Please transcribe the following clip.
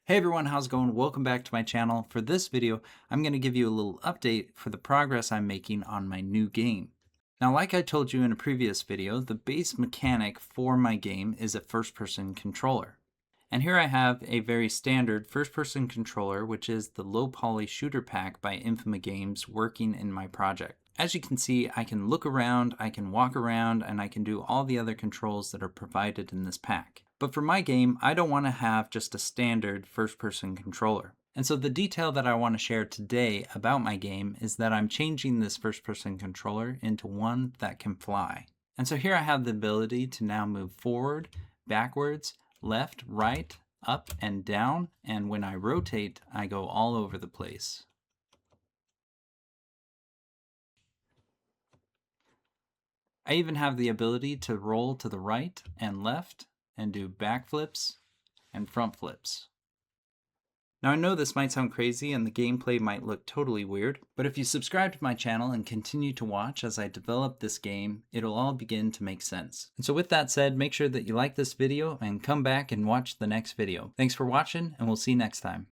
Hey everyone, how's it going? Welcome back to my channel. For this video, I'm going to give you a little update for the progress I'm making on my new game. Now, like I told you in a previous video, the base mechanic for my game is a first-person controller. And here I have a very standard first-person controller, which is the low-poly shooter pack by Infima Games working in my project. As you can see, I can look around, I can walk around, and I can do all the other controls that are provided in this pack. But for my game, I don't want to have just a standard first-person controller. And so the detail that I want to share today about my game is that I'm changing this first-person controller into one that can fly. And so here I have the ability to now move forward, backwards, left, right, up, and down. And when I rotate, I go all over the place. I even have the ability to roll to the right and left and do backflips and front flips. Now I know this might sound crazy and the gameplay might look totally weird, but if you subscribe to my channel and continue to watch as I develop this game, it'll all begin to make sense. And so with that said, make sure that you like this video and come back and watch the next video. Thanks for watching, and we'll see you next time.